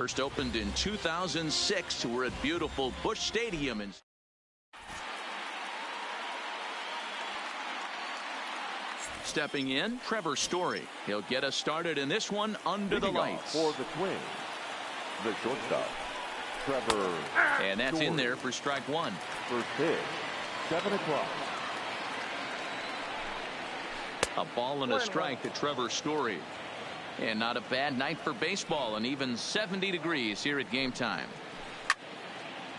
First opened in 2006. We're at beautiful Busch Stadium. Stepping in, Trevor Story. He'll get us started in this one under the lights. For the Twins, the shortstop, Trevor. And that's in there for strike one. First pitch, 7 o'clock. A ball and a strike to Trevor Story. And not a bad night for baseball, and even 70 degrees here at game time.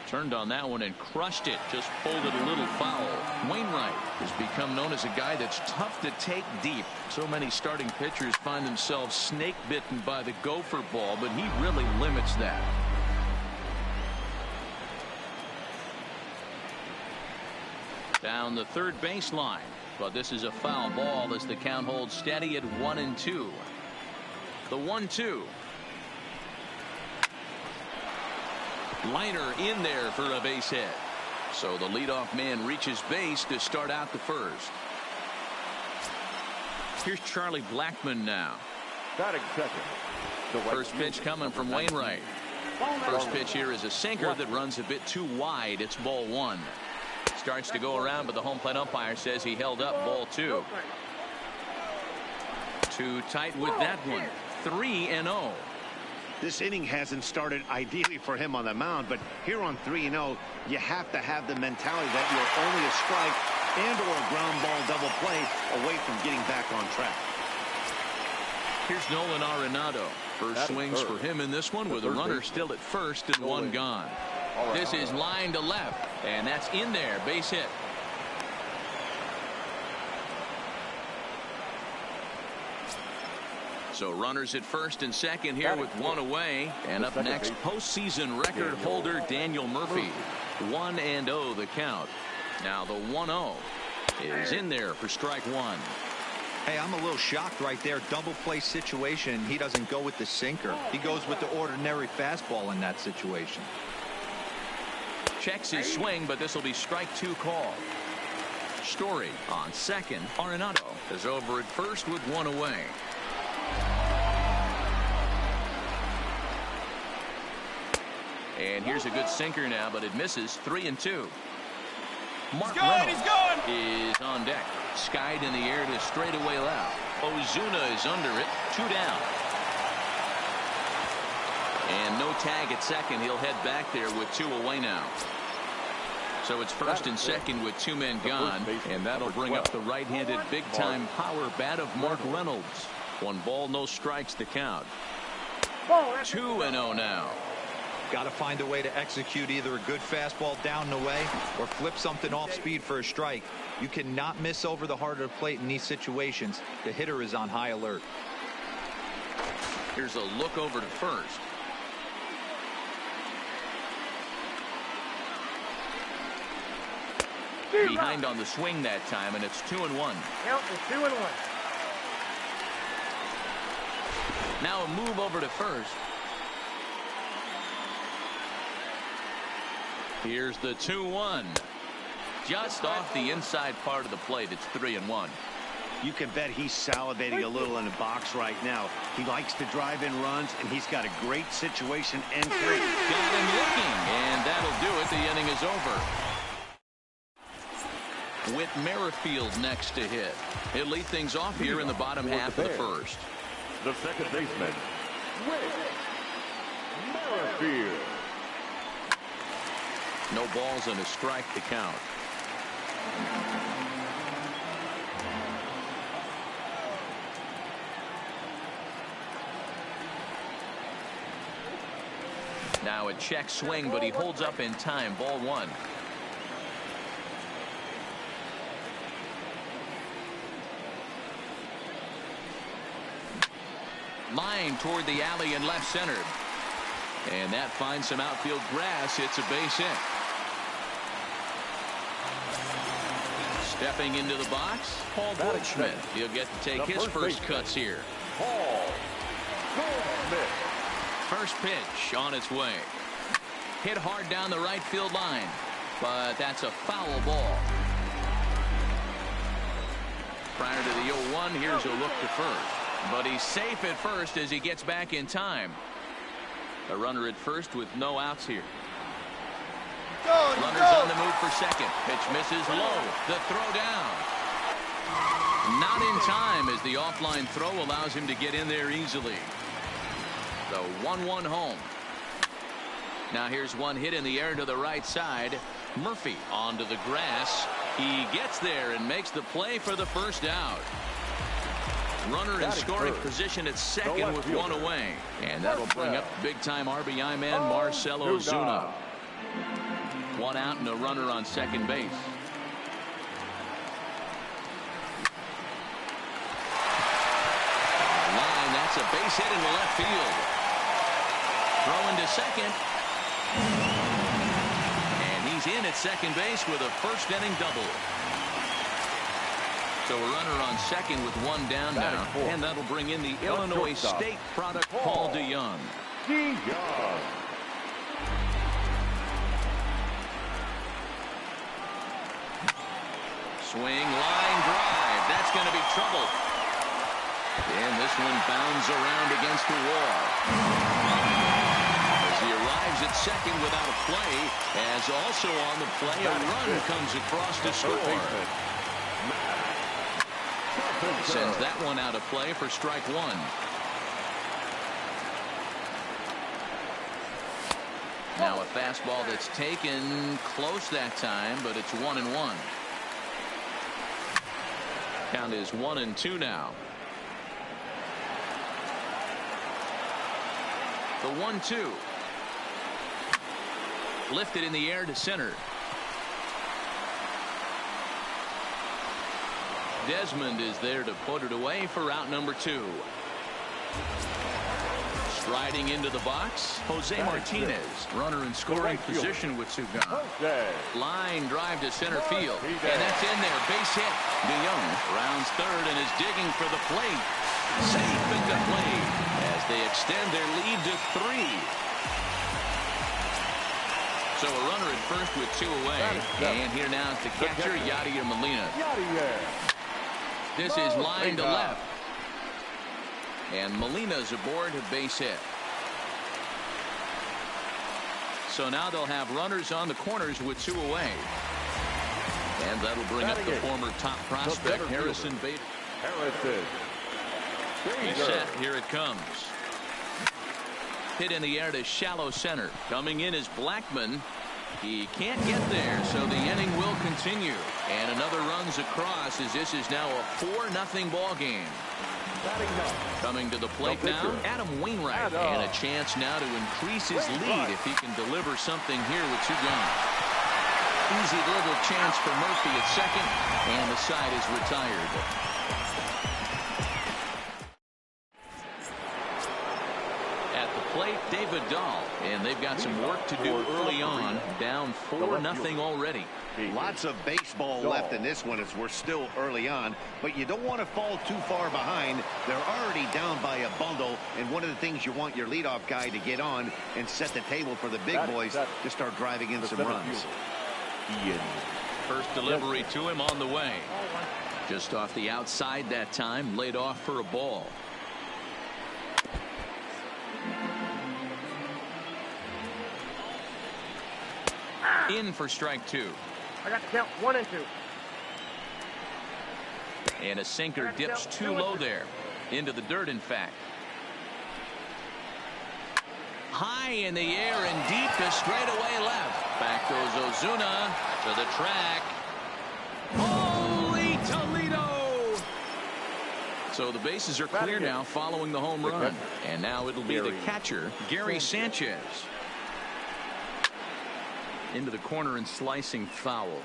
Turned on that one and crushed it. Just pulled it a little foul. Wainwright has become known as a guy that's tough to take deep. So many starting pitchers find themselves snake bitten by the gopher ball, but he really limits that. Down the third baseline, but this is a foul ball as the count holds steady at 1-2. The 1-2. Liner in there for a base hit. So the leadoff man reaches base to start out the first. Here's Charlie Blackmon now. Batting second. First pitch coming from Wainwright. First pitch here is a sinker that runs a bit too wide. It's ball one. Starts to go around, but the home plate umpire says he held up ball two. Too tight with that one. 3-0. This inning hasn't started ideally for him on the mound, but here on 3-0, you have to have the mentality that you're only a strike and or a ground ball double play away from getting back on track. Here's Nolan Arenado. First swings for him in this one with a runner still at first and one gone. This is line to left, and that's in there. Base hit. So runners at first and second here with one away. And up next, postseason record holder Daniel Murphy. 1-0 the count. Now the 1-0 is in there for strike one. Hey, I'm a little shocked right there. Double play situation. He doesn't go with the sinker. He goes with the ordinary fastball in that situation. Checks his swing, but this will be strike two call. Story on second. Arenado is over at first with one away. And here's a good sinker now, but it misses. 3-2. Mark Reynolds is on deck. Skied in the air to straightaway left. Ozuna is under it. 2 down. And no tag at second. He'll head back there with 2 away now. So it's first and second with 2 men gone. And that'll bring up the right-handed big-time power bat of Mark Reynolds. 1 ball, no strikes to count. 2-0 now. Got to find a way to execute either a good fastball down the way or flip something off speed for a strike. You cannot miss over the heart of the plate in these situations. The hitter is on high alert. Here's a look over to first. Behind on the swing that time, and it's 2-1. Count is 2-1. Now a move over to first. Here's the 2-1. Just off the inside part of the plate. It's 3-1. You can bet he's salivating a little in the box right now. He likes to drive in runs, and he's got a great situation entry. Got him looking, and that'll do it. The inning is over. Whit Merrifield next to hit. He'll lead things off here in the bottom half of the first. The second baseman, Whit Merrifield. No balls and a strike to count. Now a check swing, but he holds up in time. Ball one. Line toward the alley and left center. And that finds some outfield grass. It's a base hit. Stepping into the box, Paul Goldschmidt. He'll get to take his first cuts here. Paul Goldschmidt. First pitch on its way. Hit hard down the right field line, but that's a foul ball. Prior to the 0-1, here's a look to first. But he's safe at first as he gets back in time. A runner at first with no outs here. Runners on the move for second. Pitch misses low. The throw down. Not in time as the offline throw allows him to get in there easily. The 1-1 home. Now here's one hit in the air to the right side. Murphy onto the grass. He gets there and makes the play for the first out. Runner in scoring position at second with one away. And that'll bring up big-time RBI man Marcell Ozuna. One out and a runner on second base. Line, that's a base hit into left field. Throw into second. And he's in at second base with a first inning double. So a runner on second with one down now. And that'll bring in the Illinois State product, Paul DeYoung. Swing, line drive. That's going to be trouble. And this one bounds around against the wall. As he arrives at second without a play, as also on the play, a run comes across to score. Sends that one out of play for strike one. Now a fastball that's taken close that time, but it's 1-1. Count is 1-2 now. The 1-2. Lifted in the air to center. Desmond is there to put it away for out number 2. Striding into the box, Jose Martinez, runner in scoring position with 2 gone. Line drive to center field, and that's in there. Base hit. DeYoung rounds third and is digging for the plate. Safe at the plate as they extend their lead to 3. So a runner at first with 2 away, and here now is the catcher, Yadier Molina. This is line to left. And Molina's aboard a base hit. So now they'll have runners on the corners with 2 away. And that'll bring up the former top prospect, Harrison Bader. He's set. Here it comes. Hit in the air to shallow center. Coming in is Blackman. He can't get there, so the inning will continue. And another runs across as this is now a 4-0 ball game. Coming to the plate now, Adam Wainwright. And a chance now to increase his lead if he can deliver something here with 2 gone. Easy little chance for Murphy at second, and the side is retired. At the plate, David Dahl, and they've got some work to do early on, down 4-0 already. Lots of baseball left in this one as we're still early on, but you don't want to fall too far behind. They're already down by a bundle, and one of the things you want your leadoff guy to get on and set the table for the big boys to start driving in some runs. First delivery to him on the way. Just off the outside that time, laid off for a ball. In for strike 2. I got to count 1 and 2. And a sinker dips too low there. Into the dirt, in fact. High in the air and deep to straightaway left. Back goes Ozuna to the track. Holy Toledo! So the bases are clear now following the home run. And now it'll be the catcher, Gary Sanchez. Into the corner and slicing foul.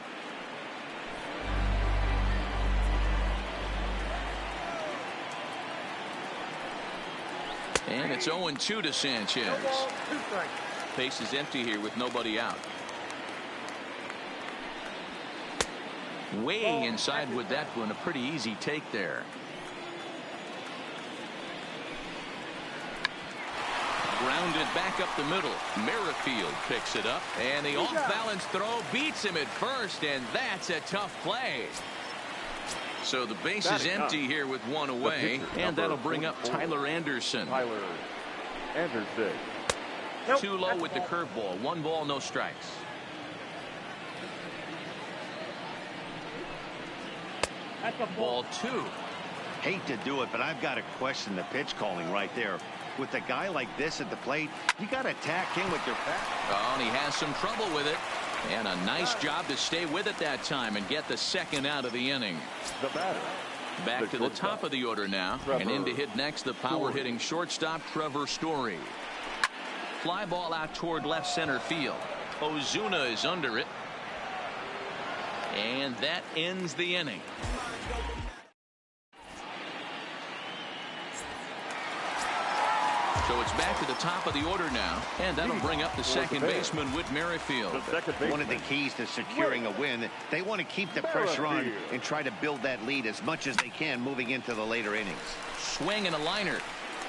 And it's 0-2 to Sanchez. Base is empty here with nobody out. Way inside with that one. A pretty easy take there. Grounded back up the middle. Merrifield picks it up, and the off-balance throw beats him at first, and that's a tough play. So the base is empty here with 1 away, and that'll bring up Tyler Anderson. Too low with the curveball. 1 ball, no strikes. That's a Ball 2. Hate to do it, but I've got to question the pitch calling right there. With a guy like this at the plate, you got to attack him with your bat. Oh, and he has some trouble with it. And a nice job to stay with it that time and get the second out of the inning. The batter. Back to the top of the order now. And in to hit next, the power-hitting shortstop, Trevor Story. Fly ball out toward left center field. Ozuna is under it. And that ends the inning. So it's back to the top of the order now, and that'll bring up the second baseman, Whit Merrifield. One of the keys to securing a win, they want to keep the pressure on and try to build that lead as much as they can moving into the later innings. Swing and a liner,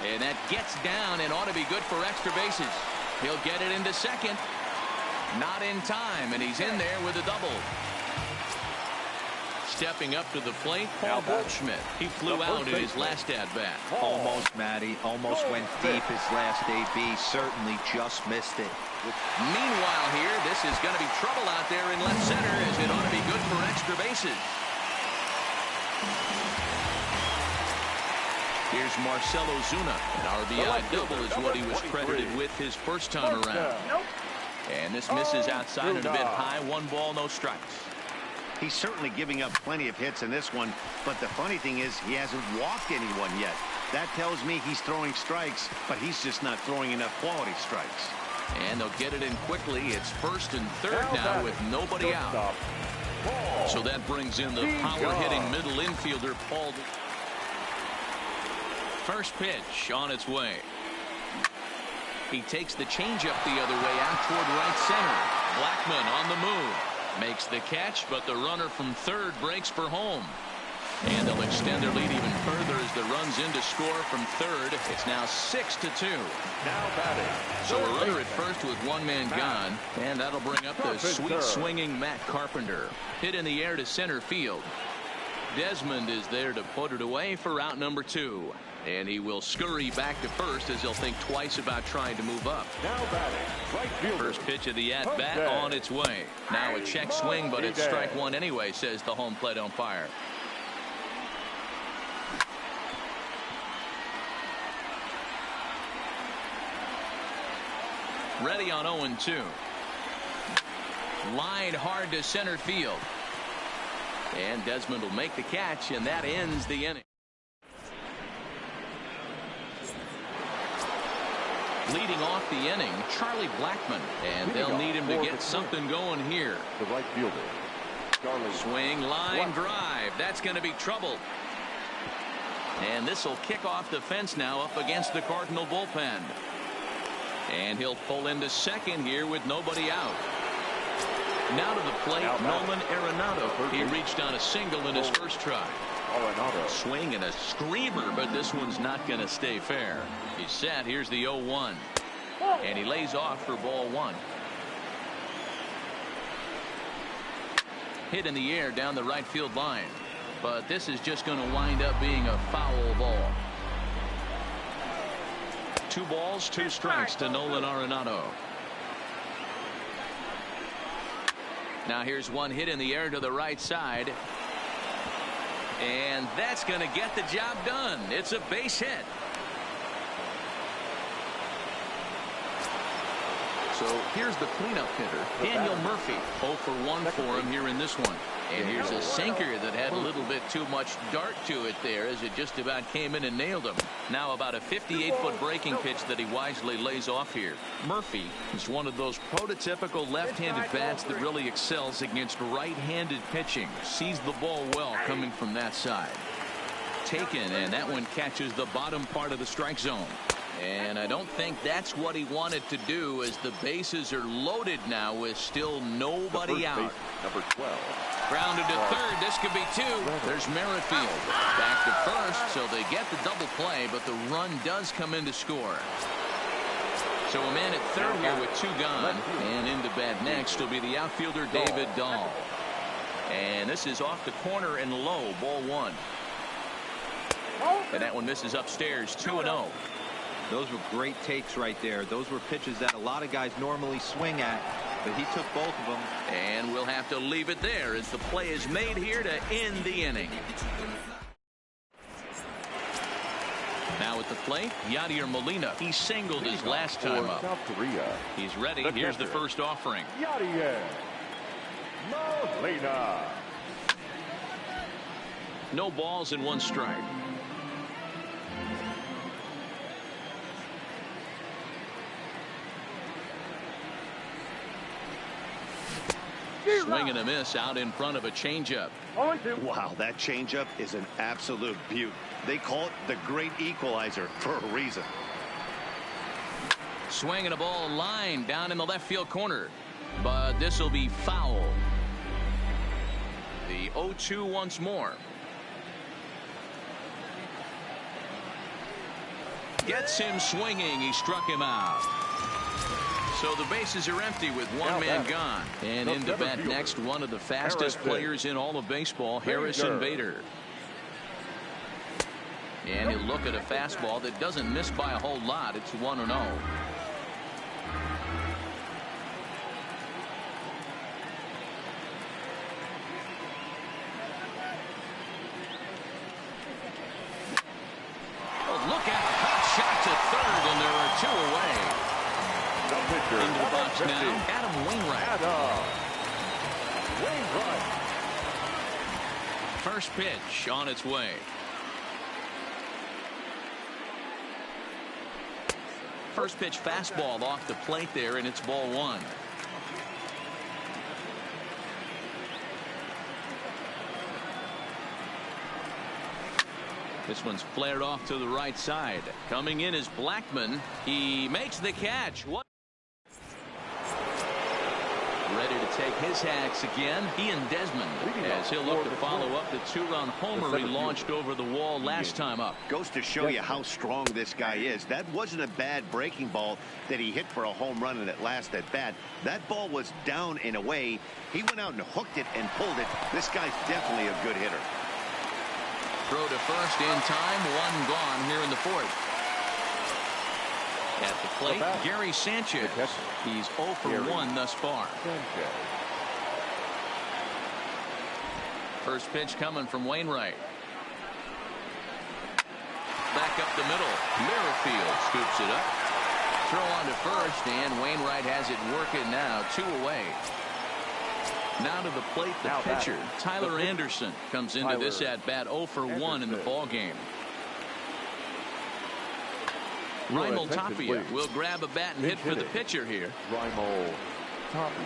and that gets down and ought to be good for extra bases. He'll get it into second. Not in time, and he's in there with a double. Stepping up to the plate, Paul Goldschmidt. He flew out in his last at-bat. Almost, Matty. Almost went deep his last AB. Certainly just missed it. Meanwhile here, this is going to be trouble out there in left center as it ought to be good for extra bases. Here's Marcell Ozuna. An RBI double is what he was credited with his first time around. And this misses outside and a bit high. 1 ball, no strikes. He's certainly giving up plenty of hits in this one, but the funny thing is he hasn't walked anyone yet. That tells me he's throwing strikes, but he's just not throwing enough quality strikes. And they'll get it in quickly. It's first and third now with nobody out. So that brings in the power-hitting middle infielder, Paul. First pitch on its way. He takes the changeup the other way out toward right center. Blackmon on the move. Makes the catch, but the runner from third breaks for home. And they'll extend their lead even further as the runs in to score from third. It's now 6-2. Now batting. So a runner at first with 1 man gone. And that'll bring up the sweet swinging Matt Carpenter. Hit in the air to center field. Desmond is there to put it away for out number 2. And he will scurry back to first as he'll think twice about trying to move up. Now batting. Right fielder. First pitch of the at-bat on its way. Now a check swing, but it's strike 1 anyway, says the home plate umpire. Ready on 0-2. Line hard to center field. And Desmond will make the catch, and that ends the inning. Leading off the inning, Charlie Blackmon, and they'll need him to get something going here. The right fielder. Swing, line, drive. That's going to be trouble. And this will kick off the fence now up against the Cardinal bullpen. And he'll pull into second here with nobody out. Now to the plate, Nolan Arenado. He reached on a single in his first try. Swing and a screamer, but this one's not going to stay fair. He's set. Here's the 0-1. And he lays off for ball 1. Hit in the air down the right field line. But this is just going to wind up being a foul ball. 2 balls, 2 strikes to Nolan Arenado. Now here's one hit in the air to the right side. And that's going to get the job done. It's a base hit. So here's the cleanup hitter, Daniel Murphy. 0 for 1 for him here in this one. And here's a sinker that had a little bit too much dart to it there as it just about came in and nailed him. Now about a 58-foot breaking pitch that he wisely lays off here. Murphy is one of those prototypical left-handed bats that really excels against right-handed pitching. Sees the ball well coming from that side. Taken, and that one catches the bottom part of the strike zone. And I don't think that's what he wanted to do as the bases are loaded now with still nobody out. Number 12. Grounded to third. This could be 2. There's Merrifield. Back to first, so they get the double play, but the run does come in to score. So a man at third here with 2 gone. And into bat next will be the outfielder David Dahl. And this is off the corner and low. Ball 1. And that one misses upstairs. 2-0. Those were great takes right there. Those were pitches that a lot of guys normally swing at, but he took both of them. And we'll have to leave it there as the play is made here to end the inning. Now at the plate, Yadier Molina. He singled his last time up. South Korea. He's ready. Here's the first offering. Yadier Molina. No balls and 1 strike. Swing and a miss out in front of a changeup. Wow, that changeup is an absolute beaut. They call it the great equalizer for a reason. Swing and a ball line down in the left field corner. But this will be foul. The 0-2 once more. Gets him swinging. He struck him out. So the bases are empty with 1 man gone. And into bat next, one of the fastest players in all of baseball, Harrison Bader. And he'll look at a fastball that doesn't miss by a whole lot. It's 1-0. Oh, look out. Hot shot to third, and there are 2 away. Into the box now, Adam Wainwright. First pitch on its way. First pitch fastball off the plate there, and it's ball 1. This one's flared off to the right side. Coming in is Blackman. He makes the catch. What? Ready to take his hacks again. Ian Desmond, as he'll look to follow up the 2-run homer he launched over the wall last time up. Goes to show you how strong this guy is. That wasn't a bad breaking ball that he hit for a home run in that last at bat. That ball was down and away. He went out and hooked it and pulled it. This guy's definitely a good hitter. Throw to first in time. 1 gone here in the 4th. At the plate, Gary Sanchez. He's 0 for 1 thus far. First pitch coming from Wainwright. Back up the middle. Merrifield scoops it up. Throw on to first, and Wainwright has it working now. 2 away. Now to the plate, the pitcher, Tyler Anderson, comes into this at bat 0 for 1 in the ball game. Raimel Tapia will grab a bat and hit for the pitcher here. Raimel Tapia.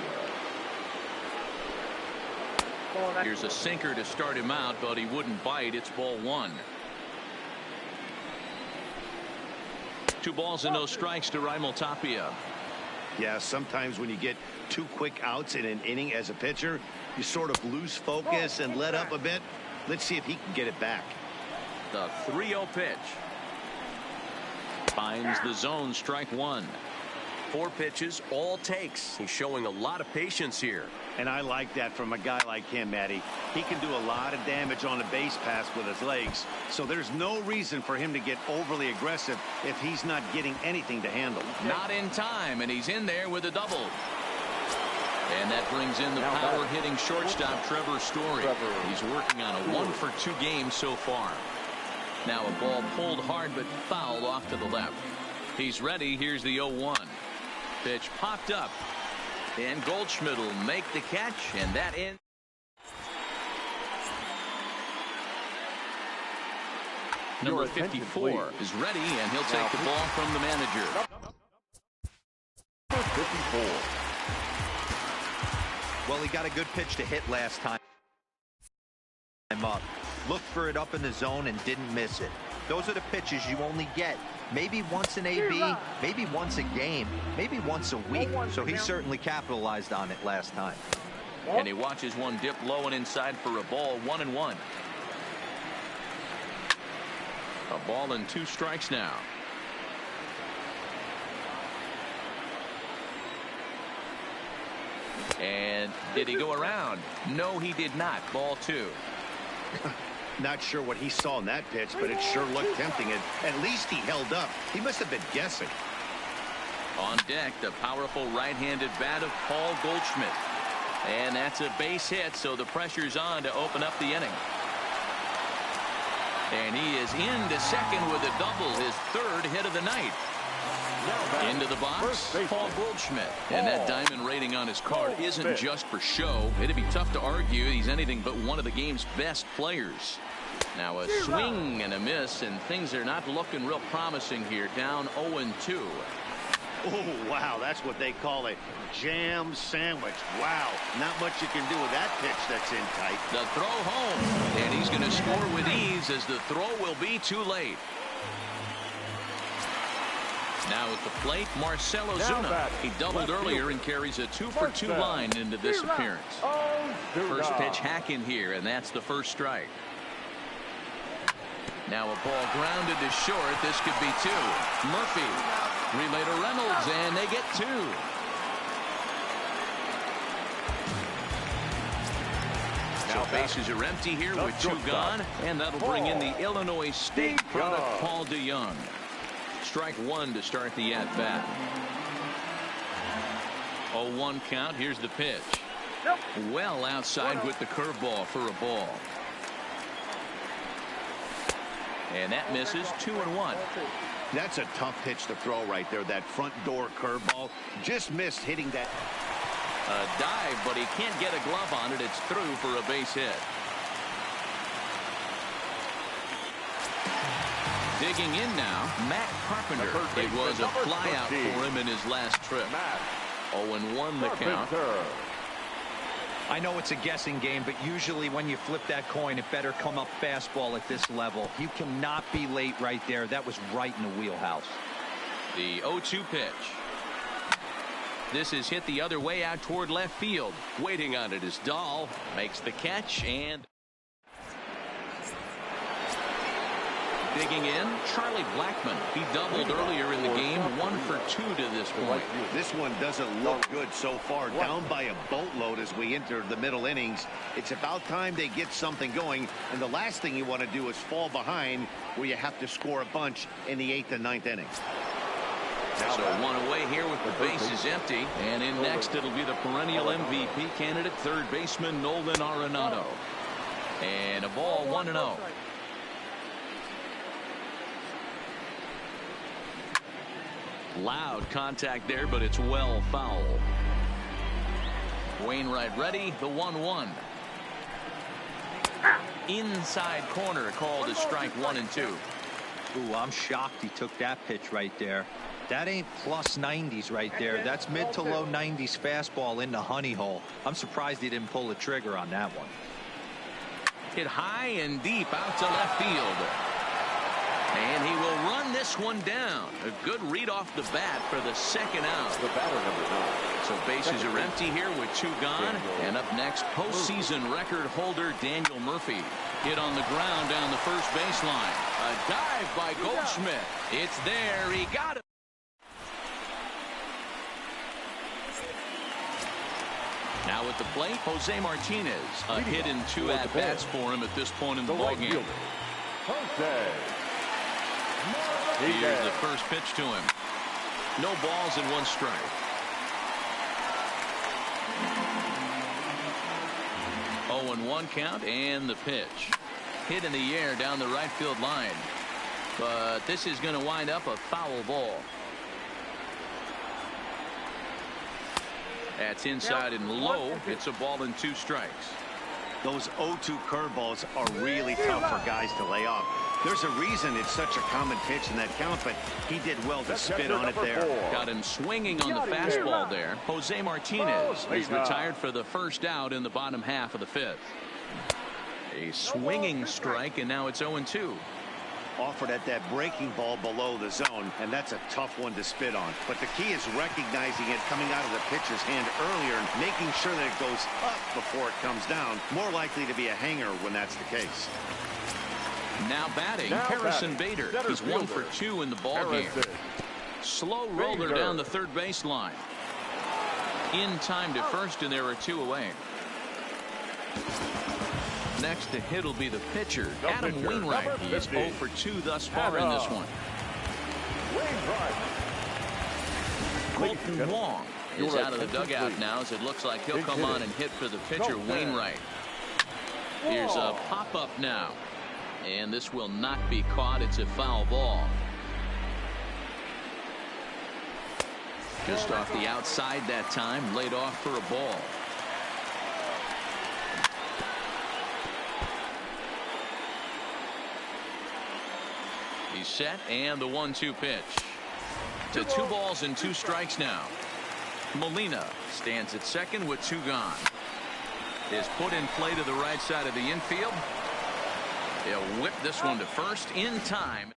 Here's a sinker to start him out, but he wouldn't bite. It's ball 1. 2 balls and no strikes to Raimel Tapia. Yeah, sometimes when you get 2 quick outs in an inning as a pitcher, you sort of lose focus and let up a bit. Let's see if he can get it back. The 3-0 pitch. Finds the zone, strike 1. 4 pitches, all takes. He's showing a lot of patience here. And I like that from a guy like him, Matty. He can do a lot of damage on a base pass with his legs. So there's no reason for him to get overly aggressive if he's not getting anything to handle. Not in time, and he's in there with a double. And that brings in the power-hitting shortstop, Trevor Story. He's working on a 1 for 2 game so far. Now a ball pulled hard but fouled off to the left. He's ready. Here's the 0-1. Pitch popped up. And Goldschmidt will make the catch, and that ends. Number 54 is ready, and he'll take the ball from the manager. 54. Well, he got a good pitch to hit last time up. Looked for it up in the zone and didn't miss it. Those are the pitches you only get maybe once in AB, maybe once a game, maybe once a week. So he certainly capitalized on it last time. And he watches one dip low and inside for a ball. 1-1. A ball and 2 strikes now. And did he go around? No, he did not. Ball 2. Not sure what he saw in that pitch, but it sure looked tempting. And at least he held up. He must have been guessing. On deck, the powerful right-handed bat of Paul Goldschmidt. And that's a base hit, so the pressure's on to open up the inning. And he is into second with a double, his third hit of the night. Into the box, Paul Goldschmidt. And that diamond rating on his card isn't just for show. It'd be tough to argue he's anything but one of the game's best players. Now a swing and a miss, and things are not looking real promising here. Down 0-2. Oh, wow, that's what they call a jam sandwich. Wow, not much you can do with that pitch that's in tight. The throw home, and he's going to score with ease as the throw will be too late. Now at the plate, Marcell Ozuna. He doubled earlier and carries a 2-for-2 line into this appearance. First pitch hack in here, and that's the first strike. Now a ball grounded to short. This could be two. Murphy. Relay to Reynolds, and they get two. So bases are empty here with two gone, and that'll bring in the Illinois State product, Paul DeYoung. Strike one to start the at-bat. 0-1 count. Here's the pitch. Well outside with the curveball for a ball. And that misses. 2-1. That's a tough pitch to throw right there. That front door curveball just missed hitting that. A dive, but he can't get a glove on it. It's through for a base hit. Digging in now, Matt Carpenter. It was a flyout for him in his last trip. 0-1 the count. I know it's a guessing game, but usually when you flip that coin, it better come up fastball at this level. You cannot be late right there. That was right in the wheelhouse. The 0-2 pitch. This is hit the other way out toward left field. Waiting on it is Dahl. Makes the catch and digging in, Charlie Blackmon. He doubled earlier in the game, 1 for 2 to this point. This one doesn't look good so far. Down by a boatload as we enter the middle innings. It's about time they get something going, and the last thing you want to do is fall behind where you have to score a bunch in the 8th and 9th innings. So one away here with the bases empty, and in next it'll be the perennial MVP candidate, third baseman Nolan Arenado. And a ball, 1-0. Loud contact there, but it's well foul. Wainwright ready, the 1-1. Inside corner called as strike 1 and 2. Ooh, I'm shocked he took that pitch right there. That ain't plus 90s right there. That's mid to low 90s fastball in the honey hole. I'm surprised he didn't pull the trigger on that one. Hit high and deep out to left field. And he will run this one down. A good read off the bat for the second out. The batter, number 9. So bases are empty here with two gone. And up next, postseason record holder Daniel Murphy. Hit on the ground down the first baseline. A dive by Goldschmidt. It's there. He got it. Now at the plate, Jose Martinez. A hit in 2 at-bats for him at this point in the ballgame. Here's the first pitch to him. No balls and 1 strike. Oh, and 1 count, and the pitch. Hit in the air down the right field line. But this is going to wind up a foul ball. That's inside and low. It's a ball and 2 strikes. Those 0-2 curveballs are really tough for guys to lay off. There's a reason it's such a common pitch in that count, but he did well to spit on it there. Got him swinging on the fastball there. Jose Martinez is retired for the first out in the bottom half of the 5th. A swinging strike, and now it's 0-2. Offered at that breaking ball below the zone, and that's a tough one to spit on. But the key is recognizing it coming out of the pitcher's hand earlier and making sure that it goes up before it comes down. More likely to be a hanger when that's the case. Now batting, Harrison Bader. He's 1 for 2 in the ballgame. Slow roller down the third baseline. In time to first, and there are 2 away. next to hit will be the pitcher, Adam Wainwright. He is 0 for 2 thus far in this one. Colton Wong is out of the dugout now, as it looks like he'll come on and hit for the pitcher, Wainwright. Here's a pop-up now, and this will not be caught. It's a foul ball. Just off the outside that time, laid off for a ball. He's set, and the 1-2 pitch. To 2 balls and 2 strikes now. Molina stands at second with 2 gone. Is put in play to the right side of the infield. He'll whip this one to first in time.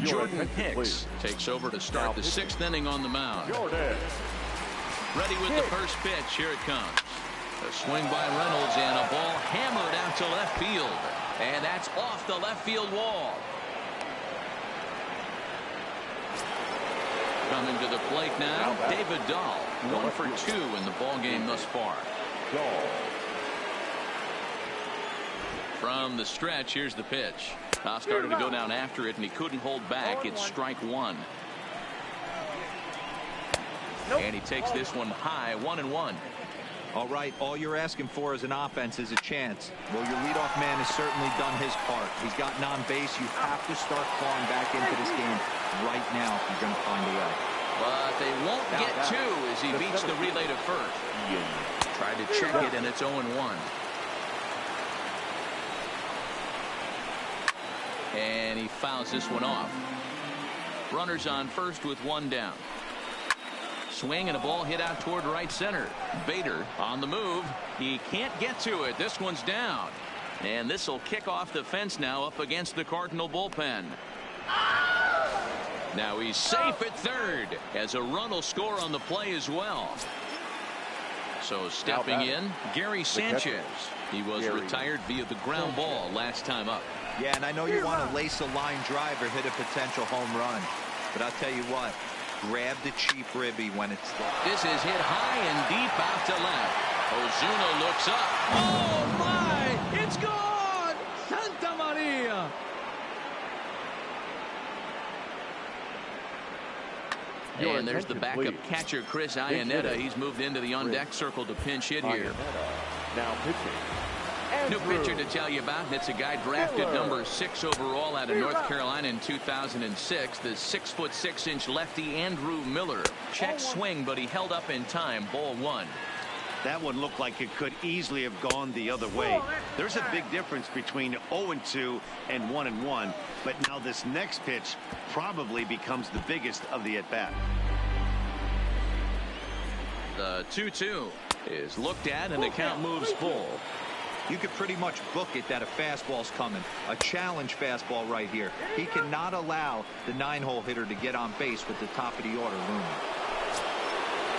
Jordan Hicks takes over to start the 6th inning on the mound. Ready with the first pitch. Here it comes. A swing by Reynolds and a ball hammered out to left field. And that's off the left field wall. Coming to the plate now, David Dahl. 1 for 2 in the ball game thus far. From the stretch, here's the pitch. Started to go down after it, and he couldn't hold back. It's strike 1. And he takes this one high, 1-1. All right, all you're asking for as an offense is a chance. Well, your leadoff man has certainly done his part. He's gotten on base. You have to start clawing back into this game right now if you're going to find a way. But they won't get 2 as he beats the relay to first. Tried to check it, and it's 0-1. And he fouls this one off. Runners on first with 1 down. Swing and a ball hit out toward right center. Bader on the move. He can't get to it. This one's down. And this will kick off the fence now up against the Cardinal bullpen. Now he's safe at third as a run will score on the play as well. So stepping in, Gary Sanchez. He was retired via the ground ball last time up. Yeah, and I know you want to lace a line drive or hit a potential home run. But I'll tell you what, grab the cheap ribby when it's there. This is hit high and deep out to left. Ozuna looks up. Oh, my! It's gone! Santa Maria! And there's the backup catcher, Chris Iannetta. He's moved into the on-deck circle to pinch hit here. Now pitching. New pitcher to tell you about. It's a guy drafted number 6 overall out of North Carolina in 2006. The 6'6" lefty Andrew Miller. Check swing, but he held up in time. Ball 1. That one looked like it could easily have gone the other way. There's a big difference between 0-2 and 1-1. But now this next pitch probably becomes the biggest of the at-bat. The 2-2 is looked at, and the count moves full. You could pretty much book it that a fastball's coming. A challenge fastball right here. He cannot allow the 9-hole hitter to get on base with the top of the order looming.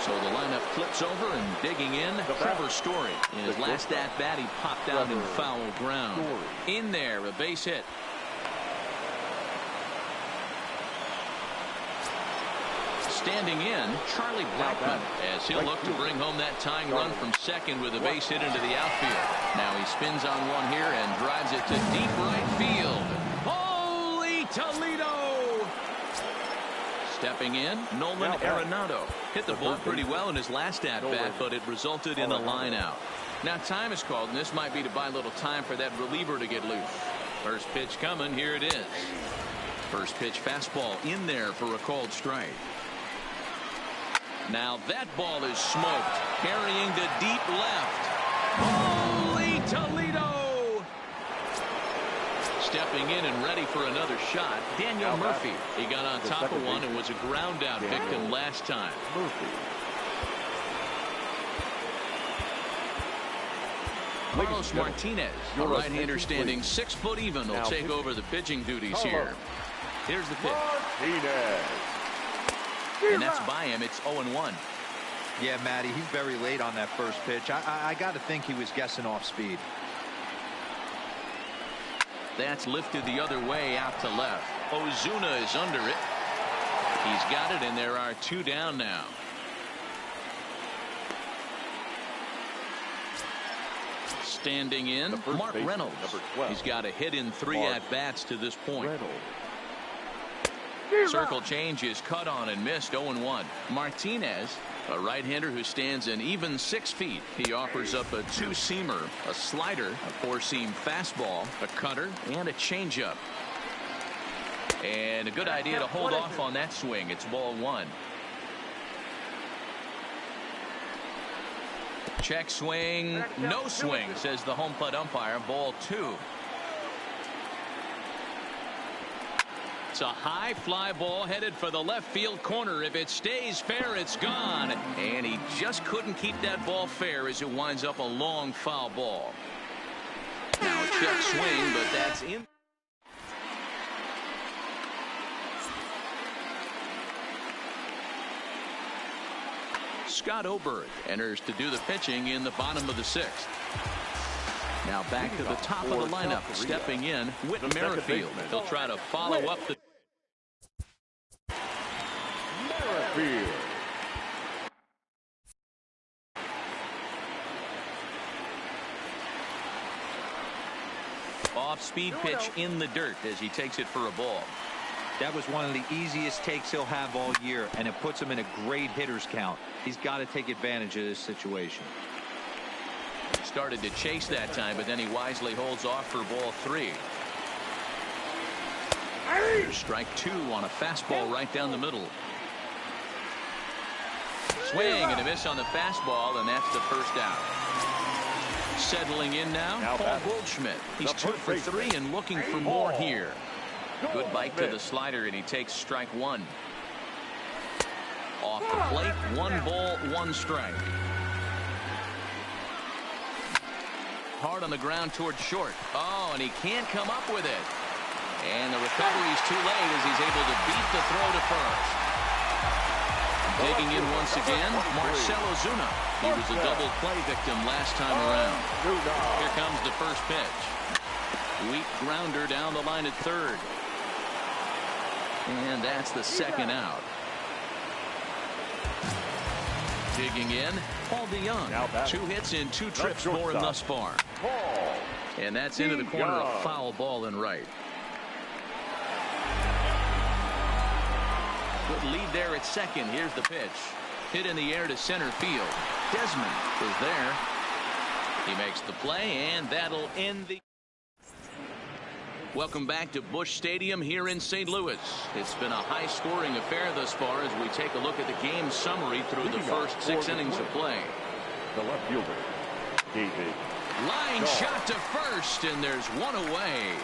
So the lineup flips over, and digging in, Trevor Story. In his last at-bat, he popped out in foul ground. In there, a base hit. Standing in, Charlie Blackmon, as he'll look to bring home that tying run from second with a base hit into the outfield. Now he spins on one here and drives it to deep right field. Holy Toledo! Stepping in, Nolan Arenado. Hit the ball pretty well in his last at-bat, but it resulted in a line out. Now time is called, and this might be to buy a little time for that reliever to get loose. First pitch coming, here it is. First pitch fastball in there for a called strike. Now that ball is smoked, carrying to deep left. Holy Toledo! Stepping in and ready for another shot, Daniel Murphy. He got on top of one and was a ground out victim last time. Carlos Martinez, a right-hander standing 6 foot even, will take over the pitching duties here. Here's the pitch. And that's by him. It's 0-1. Yeah, Matty, he's very late on that first pitch. I got to think he was guessing off speed. That's lifted the other way out to left. Ozuna is under it. He's got it, and there are 2 down now. Standing in, Mark Reynolds. He's got a hit in 3 at-bats to this point. Circle change is cut on and missed. 0-1. Martinez, a right-hander who stands an even 6 feet. He offers up a 2-seamer, a slider, a 4-seam fastball, a cutter, and a changeup. And a good idea to hold off on that swing. It's ball 1. Check swing, no swing, says the home plate umpire. Ball 2. It's a high fly ball headed for the left field corner. If it stays fair, it's gone. And he just couldn't keep that ball fair as it winds up a long foul ball. Now a check swing, but that's in. Scott Oberg enters to do the pitching in the bottom of the 6th. Now back to the top of the lineup. Stepping in, Whit Merrifield. He'll try to follow up the. Merrifield. Off-speed pitch in the dirt as he takes it for a ball. That was one of the easiest takes he'll have all year, and it puts him in a great hitter's count. He's got to take advantage of this situation. Started to chase that time, but then he wisely holds off for ball 3. Here's strike 2 on a fastball right down the middle. Swing and a miss on the fastball, and that's the first out. Settling in now Paul Goldschmidt. He's 2 for 3 and looking for more here. Good bite to the slider, and he takes strike 1. Off the plate, 1 ball, 1 strike. Hard on the ground towards short. Oh, and he can't come up with it. And the recovery's too late as he's able to beat the throw to first. Digging in once again, Marcell Ozuna. He was a double play victim last time around. Here comes the first pitch. Weak grounder down the line at third. And that's the second out. Digging in, Paul DeYoung. 2 hits in 2 trips for him thus far. And that's into the corner, a foul ball and right. Good lead there at second. Here's the pitch. Hit in the air to center field. Desmond is there. He makes the play, and that'll end the. Welcome back to Busch Stadium here in St. Louis. It's been a high-scoring affair thus far as we take a look at the game summary through the first 6 innings of play. The left fielder, David. Line shot to first, and there's 1 away.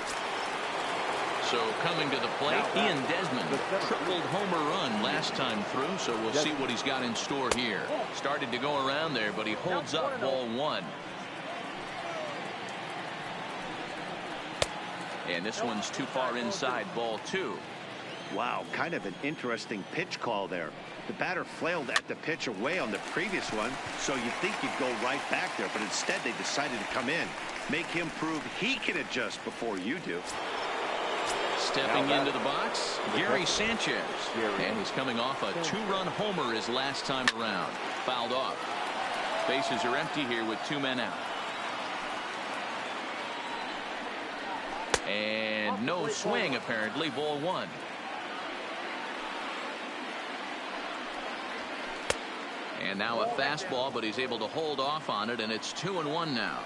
So coming to the plate, Ian Desmond, tripled homer run last time through, so we'll see what he's got in store here. Started to go around there, but he holds up ball 1. And this one's too far inside, ball 2. Wow, kind of an interesting pitch call there. The batter flailed at the pitch away on the previous one, so you'd think he'd go right back there, but instead they decided to come in. Make him prove he can adjust before you do. Stepping into the box, Gary Sanchez. And he's coming off a 2-run homer his last time around. Fouled off. Bases are empty here with 2 men out. And no swing, apparently. Ball 1. And now a fastball, but he's able to hold off on it, and it's 2-1 now.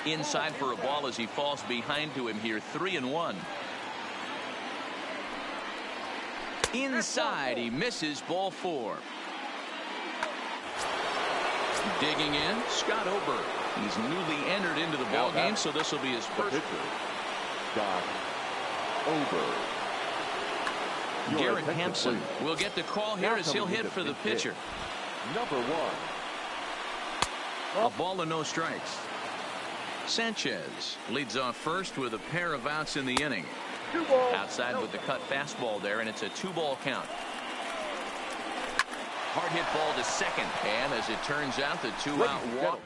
Inside for a ball as he falls behind to him here. 3-1. Inside, he misses. Ball 4. Digging in, Scott Oberg. He's newly entered into the ball game, so this will be his first. Scott Oberg. Garrett Hampson will get the call here as he'll hit for the pitcher. Number 1. A ball and no strikes. Sanchez leads off first with a pair of outs in the inning. Outside with the cut fastball there, and it's a 2-ball count. Hard hit ball to second, and as it turns out, the 2-out walk.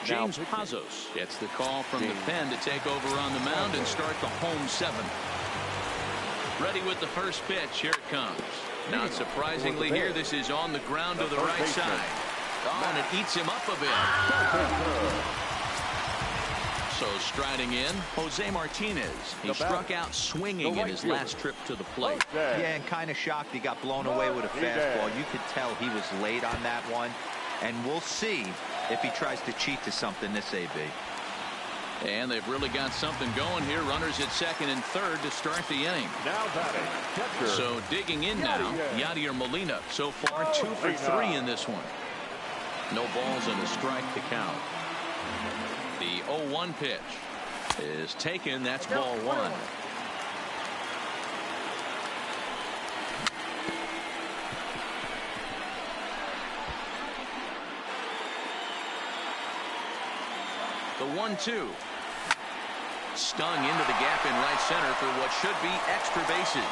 James Pazos gets the call from the pen to take over on the mound and start the home 7th. Ready with the first pitch. Here it comes. Not surprisingly here, this is on the ground to the right side. Oh, and it eats him up a bit. So striding in, Jose Martinez. He struck out swinging in his last trip to the plate. Yeah, and kind of shocked he got blown away with a fastball. You could tell he was late on that one. And we'll see if he tries to cheat to something this AB. And they've really got something going here. Runners at second and third to start the inning. Now batting, catcher. So digging in now, Yadier Molina. So far 2 for 3 in this one. No balls and a strike to count. The 0-1 pitch is taken. That's ball 1. The 1-2. Stung into the gap in right center for what should be extra bases.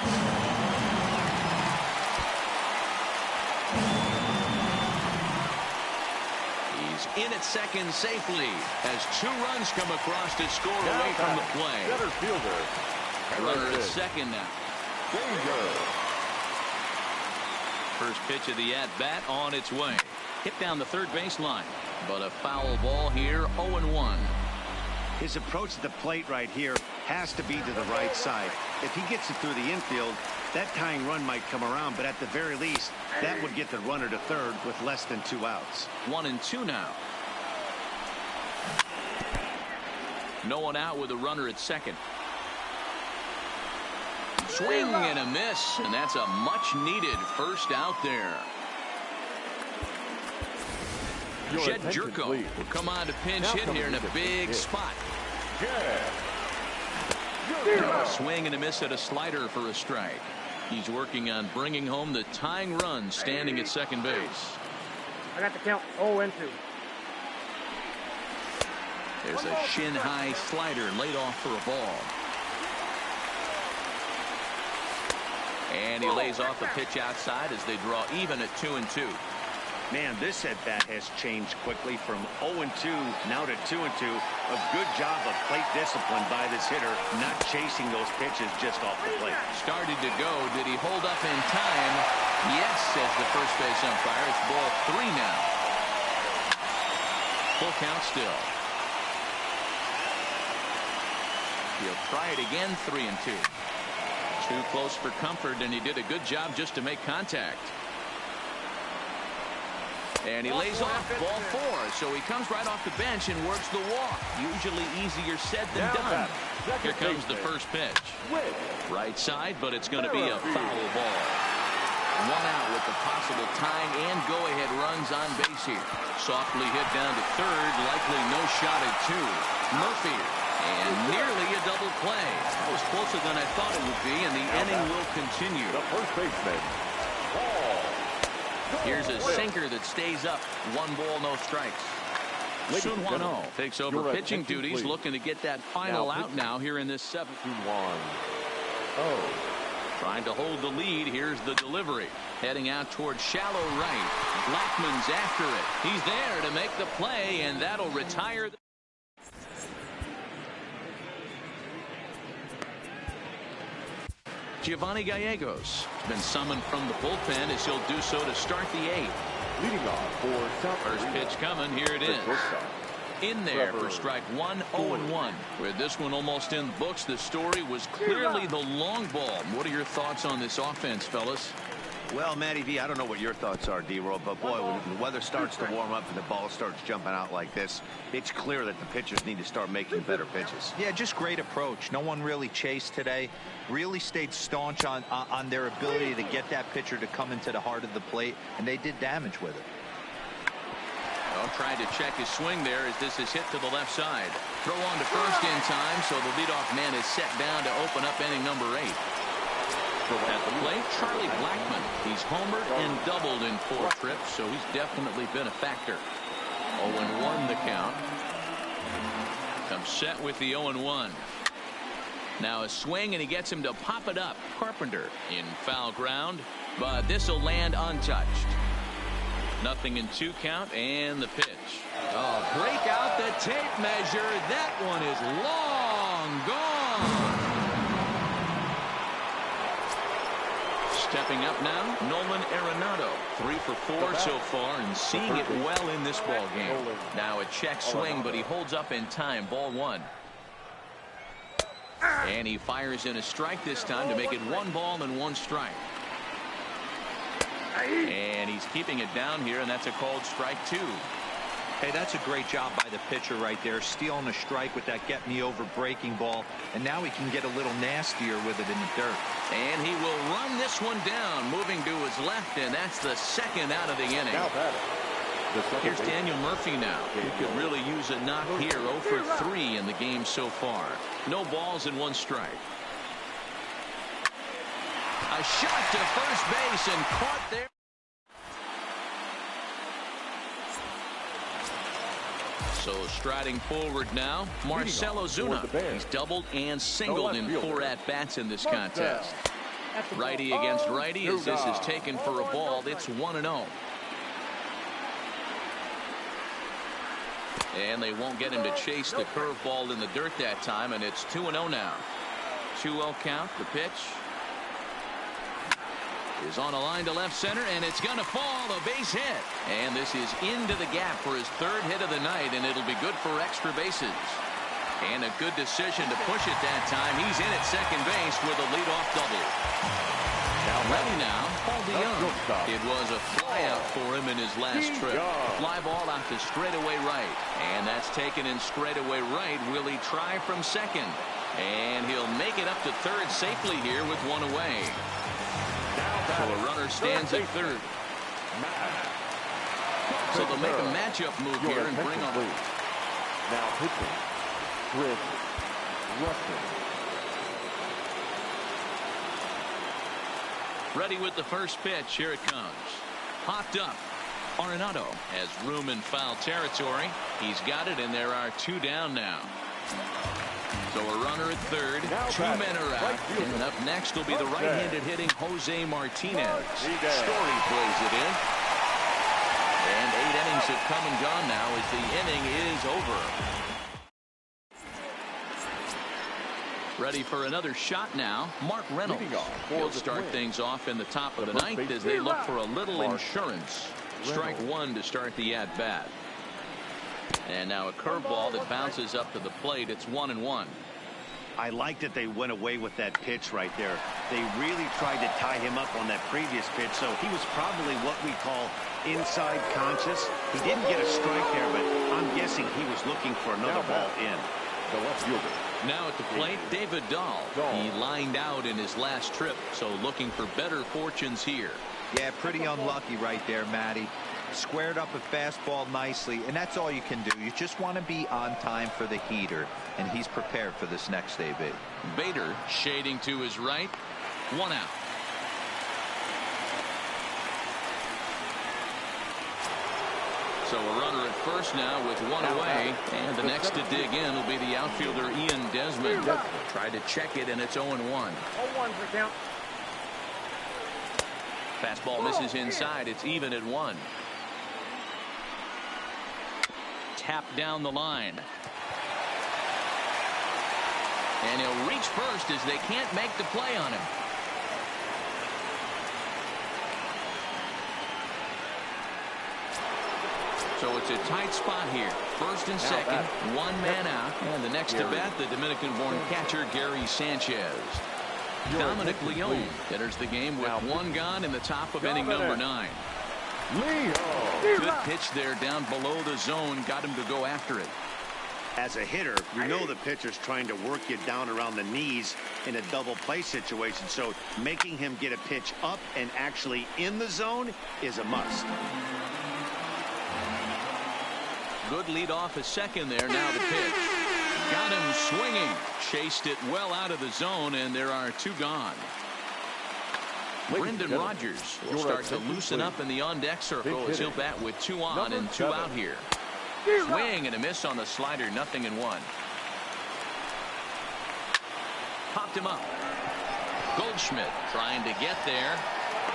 He's in at second safely as 2 runs come across to score away from the play. Center fielder. Runner at second now. Danger. First pitch of the at-bat on its way. Hit down the third baseline. But a foul ball here, 0-1. His approach to the plate right here has to be to the right side. If he gets it through the infield, that tying run might come around, but at the very least, that would get the runner to third with less than 2 outs. 1-2 now. No one out with a runner at second. Swing and a miss, and that's a much-needed first out there. Jed Jerko will come on to pinch hit here in a big spot. A swing and a miss at a slider for a strike. He's working on bringing home the tying run standing at second base. I got the count 0-2. There's a shin-high slider laid off for a ball. And he lays off a pitch outside as they draw even at 2-2. Man, this at-bat has changed quickly from 0-2 now to 2-2. A good job of plate discipline by this hitter, not chasing those pitches just off the plate. Started to go. Did he hold up in time? Yes, says the first base umpire. It's ball 3 now. Full count still. He'll try it again, 3-2. Too close for comfort, and he did a good job just to make contact. And he lays off ball 4, so he comes right off the bench and works the walk. Usually easier said than done. Here comes the first pitch. Right side, but it's going to be a foul ball. 1 out with the possible tying and go-ahead runs on base here. Softly hit down to third, likely no shot at 2. Murphy, and nearly a double play. That was closer than I thought it would be, and the inning will continue. The first baseman. Here's a sinker that stays up. 1 ball, no strikes. Sunwano takes over pitching duties, looking to get that final out now here in this 7th. Trying to hold the lead. Here's the delivery. Heading out towards shallow right. Blackman's after it. He's there to make the play, and that'll retire. Giovanni Gallegos has been summoned from the bullpen as he'll do so to start the 8th. Leading off for South First pitch coming. Here it is. In there for strike 1, 0-1. With this one almost in the books, the story was clearly the long ball. What are your thoughts on this offense, fellas? Well, Matty V, I don't know what your thoughts are, D-Roll, but boy, when the weather starts to warm up and the ball starts jumping out like this, it's clear that the pitchers need to start making better pitches. Yeah, just great approach. No one really chased today. Really stayed staunch on their ability to get that pitcher to come into the heart of the plate, and they did damage with it. Well, trying to check his swing there as this is hit to the left side. Throw on to first in time, so the leadoff man is set down to open up inning number 8. At the plate, Charlie Blackman. He's homered and doubled in 4 trips, so he's definitely been a factor. 0-1 the count. Comes set with the 0-1. Now a swing, and he gets him to pop it up. Carpenter in foul ground, but this will land untouched. 0-2 count, and the pitch. Oh, break out the tape measure. That one is long gone. Stepping up now, Nolan Arenado. 3 for 4 so far and seeing it well in this ball game. Now a check swing, but he holds up in time. Ball 1. And he fires in a strike this time to make it 1 ball and 1 strike. And he's keeping it down here, and that's a called strike 2. Hey, that's a great job by the pitcher right there, stealing a strike with that get-me-over breaking ball, and now he can get a little nastier with it in the dirt. And he will run this one down, moving to his left, and that's the second out of the inning. Here's Daniel Murphy now, who could really use a knock here. 0 for 3 in the game so far. No balls and 1 strike. A shot to first base and caught there. So striding forward now, Marcell Ozuna. He's doubled and singled in 4 at-bats in this contest. Righty against righty as this is taken for a ball. It's 1-0. And they won't get him to chase the curveball in the dirt that time, and it's 2-0 now. 2-0 count. The pitch is on a line to left center, and it's going to fall. A base hit. And this is into the gap for his 3rd hit of the night, and it'll be good for extra bases. And a good decision to push it that time. He's in at second base with a leadoff double. Ready now, Paul DeYoung. It was a fly out for him in his last trip. Fly ball out to straightaway right. And that's taken in straightaway right. Will he try from second? And he'll make it up to third safely here with 1 away. So a runner stands at third. So they'll make a matchup move here and bring on. Now pitching, Chris Russell. Ready with the first pitch. Here it comes. Popped up. Arenado has room in foul territory. He's got it, and there are 2 down now. So a runner at third. 2 men are out. And up next will be the right-handed hitting Jose Martinez. Story plays it in. And 8 innings have come and gone now as the inning is over. Ready for another shot now. Mark Reynolds. He'll start things off in the top of the 9th as they look for a little insurance. Strike 1 to start the at-bat. And now a curveball that bounces up to the plate. It's 1-1. I like that they went away with that pitch right there. They really tried to tie him up on that previous pitch, so he was probably what we call inside conscious. He didn't get a strike there, but I'm guessing he was looking for another ball in. The left fielder. Now at the plate, David Dahl. He lined out in his last trip, so looking for better fortunes here. Yeah, pretty unlucky right there, Matty. Squared up a fastball nicely, and that's all you can do. You just want to be on time for the heater, and he's prepared for this next AB. Bader shading to his right. 1 out. So a runner at first now with 1 away, and the next to dig in will be the outfielder Ian Desmond. Tried to check it, and it's 0-1. 0-1 for count. Fastball misses inside. It's even at 1. Tap down the line. And he'll reach first as they can't make the play on him. So it's a tight spot here. First and second, 1 man out. And the next to bat, the Dominican-born catcher Gary Sanchez. Dominic Leone enters the game with 1 gone in the top of inning number 9. Good pitch there down below the zone. Got him to go after it. As a hitter, you know the pitcher's trying to work you down around the knees in a double play situation. So making him get a pitch up and actually in the zone is a must. Good lead off a second there. Now the pitch. Got him swinging. Chased it well out of the zone, and there are 2 gone. Brendan Rodgers will start to loosen up in the on-deck circle as he'll bat with 2 on and 2 out here. Swing and a miss on the slider. 0-1. Popped him up. Goldschmidt trying to get there.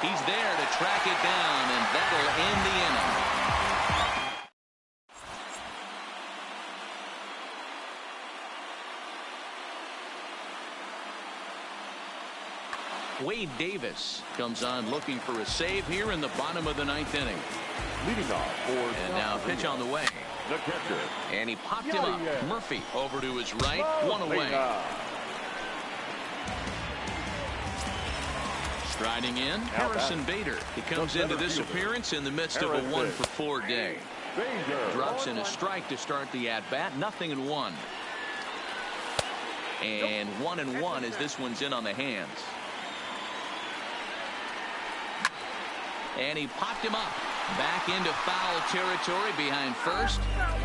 He's there to track it down, and that'll end the inning. Wade Davis comes on looking for a save here in the bottom of the 9th inning. Leading off for And now pitch on the way. the catcher. And he popped him up. Murphy over to his right. One away. Striding in, Harrison Bader. He comes into this appearance in the midst of a 1-for-4 day. Drops in a strike to start the at-bat. 0-1. And 1-1 as this one's in on the hands. And he popped him up. Back into foul territory behind first.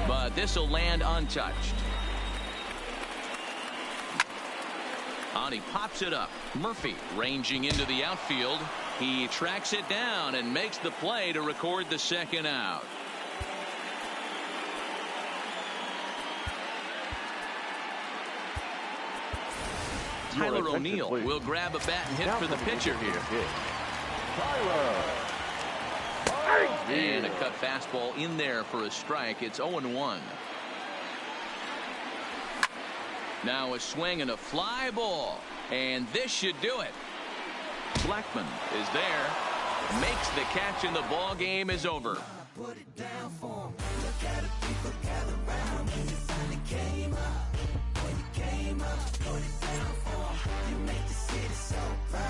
But this will land untouched. And he pops it up. Murphy ranging into the outfield. He tracks it down and makes the play to record the second out. Tyler O'Neill will grab a bat and hit for the pitcher here. And a cut fastball in there for a strike. It's 0-1. Now a swing and a fly ball. And this should do it. Blackman is there. Makes the catch and the ball game is over. Put it down for him. Look at the people gather around when you finally came up. When you came up, put it down for him. You make the city so proud.